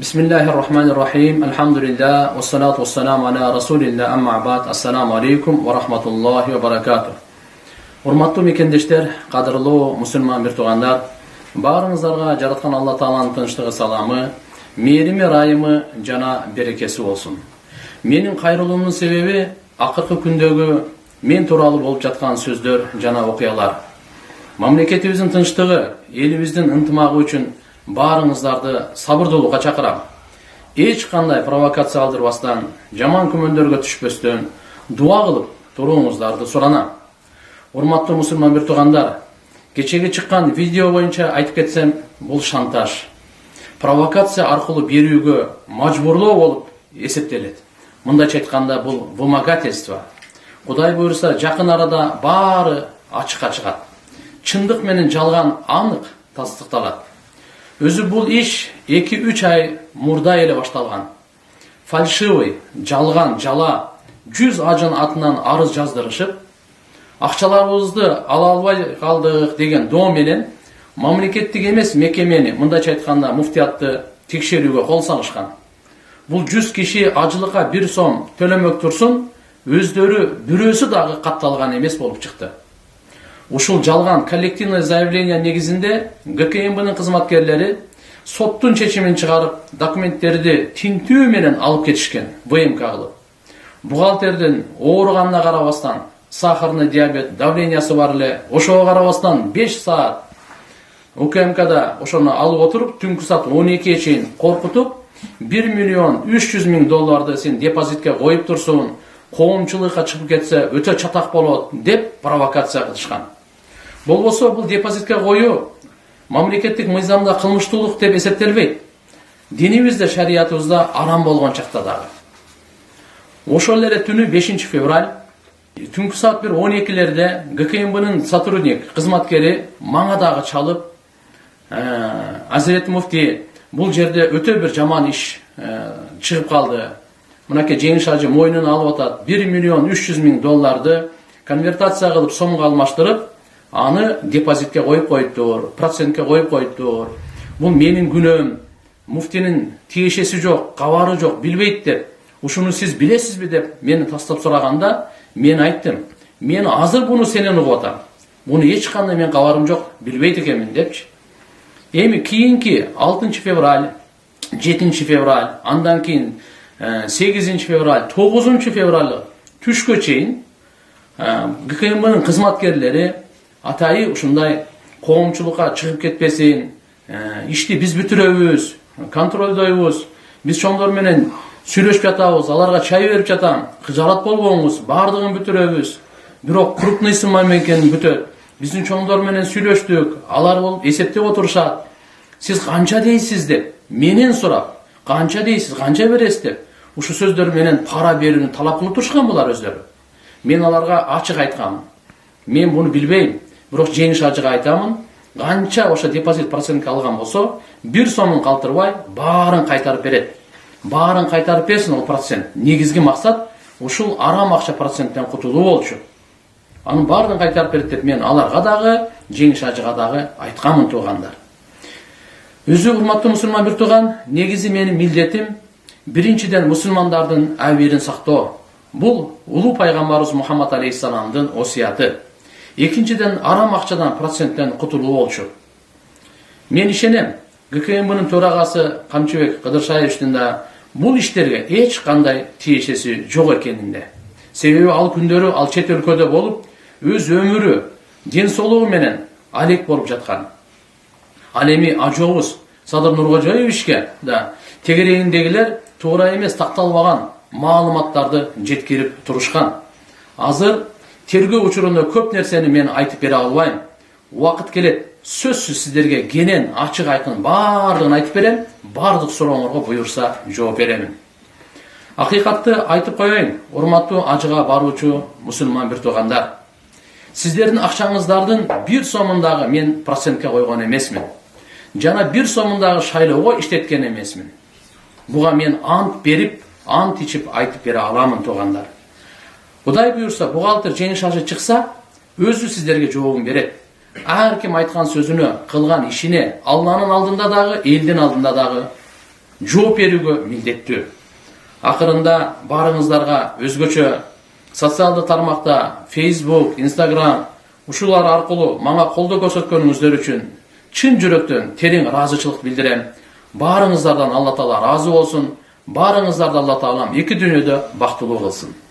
Bismillahirrahmanirrahim. Elhamdülillah. Ve salatu ve selamu ala Resulillah. Amma ba'd. Assalamu alaikum ve rahmatullahi ve barakatuh. Урматтуу мекендештер, кадырлуу мусулман бир туугандар, баарыңыздарга жараткан Алла Тааланын тынчтыгы, саламы, мээрими, ырайымы жана берекеси болсун. Менин кайрылуумдун себеби акыркы күндөгү мен тууралуу болуп жаткан сөздөр жана окуялар. Мамлекетибиздин тынчтыгы, элибиздин ынтымагы үчүн баарыңыздарды сабырдуулукка чакырам. Эч кандай провокация алдырбастан, жаман күмөндөргө түшпөстөн дуа кылып туруңуздарды суранам. Урматтуу мусулман бир туугандар, кечеги чыккан видео боюнча айтып кетсем, бул шантаж, провокация аркылуу берүүгө мажбурлоо болуп эсептелет. Мындайча айтканда бул вымогательство. Кудай буйруса жакын арада баары ачыкка чыгат. Чындык менен жалган анык тастыкталат. Өзү бул иш 2-3 ай мурда эле башталган. Фальшивый, жалган, жала 100 ажын атынан арыз жаздырышып, акчаларыбызды ала албай калдык деген доо менен мамлекеттик эмес мекемени, мындайча айтканда муфтиятты текшерүүгө кол салышкан. Бул 100 киши ажылыкка 1 сом төлөмөк турсун, өздөрү бирөөсү дагы катталган эмес болуп чыкты. Ушул жалган коллективный заявление негизинде ГКМБнын кызматкерлери соттун чечимин чыгарып, документтерди тинтүү менен алып кетишкен, ВМК кылып. Бухгалтердин ооруганына карабастан, сахарный диабет, давлениясы бар эле, ошого карабастан 5 саат УКМКда ошону алып отуруп, түнкү саат 12-ге чейин коркутуп, 1 миллион 300 миң долларды сен депозитке коюп турсун, коомчулукка чыгып кетсе өтө чатак болот деп провокация кылышкан. Болбосо бул депозитке коюу мамлекеттик мыйзамда кылмыштуулук деп эсептелбейт. Динибизде, шариятыбызда арам болгон чакта дагы. Ошол эле түнү 5 февраль түнкү саат 12-лерде ГКМБнын сотрудник, кызматкери мага дагы чалып, Азирет муфти, бул жерде өтө бир жаман иш чыгып калды. Мынакей Жеңиш ажы мойнуна алып атат, 1 миллион 300 миң долларды конвертация кылып сомго алмаштырып, аны депозитке коюп коюптур, процентке коюп коюптур. Бул менин күнөөм, муфтинин тиешеси жок, кабары жок, билбейт деп. Ушуну сиз билесизби деп мени тастап сураганда, мен айттым, мен азыр буну сенен угуп атам. Буну эч кандай мен кабарым жок, билбейт экенмин депчи. Эми кийинки 6 февраль, 7 февраль, андан кийин 8 февраль, 9 февраль түшкө чейин ГКМБнын кызматкерлери атайы ушундай коомчулукка чыгып кетпесин, ишти биз бүтүрөбүз, контролдойбуз, биз чоңдор менен сүйлөшүп жатабыз, аларга чай берип жатам, кыжалат болбоңуз, баардыгын бүтүрөбүз. Бирок крупный сумма экенин бүтөт. Биздин чоңдор менен сүйлөштүк, алар болуп эсептеп отурушат. Сиз канча дейсиз деп менен сурап, канча дейсиз, канча бересиз деп ушу сөздөр менен пара берүүнү талап кылып турушкан булар өздөрү. Мен аларга ачык айткам. Мен буну билбейм, бирок Жеңиш ажыга айтамын, канча ошо депозит процентке алган болсо, 1 сомун калтырбай баарын кайтарып берет. Баарын кайтарып берсин ол процент. Негизги максат ушул арам акча проценттен кутулуу болчу. Анын баарын кайтарып берет деп мен аларга дагы, Жеңиш ажыга дагы айткамын туугандар. Өзү урматтуу мусулман бир тууган, негизи менин милдетим биринчиден мусулмандардын абийирин сактоо. Бул улуу пайгамбарыбыз Мухаммад алейхиссаламдын осуяты. Экинчиден арам акчадан проценттен кутулуу болчу. Мен ишенем, ГКМБнын төрагасы Камчыбек Кыдыршаевичтин да бул иштерге эч кандай тиешеси жок экенинде. Себеби ал күндөрү ал чет өлкөдө болуп, өз өмүрү, ден соолугу менен алек болуп жаткан. Ал эми ажообуз Садыр Нуркожоевичке да тегерегиндегилер туура эмес такталбаган маалыматтарды жеткирип турушкан. Азыр тергөө учурунда көп нерсени мен айтып бере албайм. Убакыт келет, сөзсүз сиздерге кенен ачык айкын баардыгын айтып берем, баардык сурооңорго буйрса жооп беремин. Акыйкатты айтып коеюн, урматтуу ажыга баруучу мусулман бир туугандар. Сиздердин акчаңыздардын 1 сомундагы мен процентке койгон эмесмин. Жана 1 сомундагы шайлоого иштеткен эмесмин. Буга мен ант берип, ант ичип айтып бере аламын туугандар. Кудай буйрса, бухгалтер Жеңиш ажы чыкса, өзү сиздерге жообун берет. Ар ким айткан сөзүнө, кылган ишине Алланын алдында дагы, элдин алдында дагы жооп берүүгө милдеттүү. Акырында барыңыздарга өзгөчө социалдык тармакта Facebook, Instagram ушулар аркылуу мага колдоо көрсөткөнүңүздөр үчүн чын жүрөктөн терең ыраазычылык билдирем. Барыңыздардан Алла Таала разы болсун. Барыңыздарды Алла Таалам эки дүйнөдө бактылуу кылсын.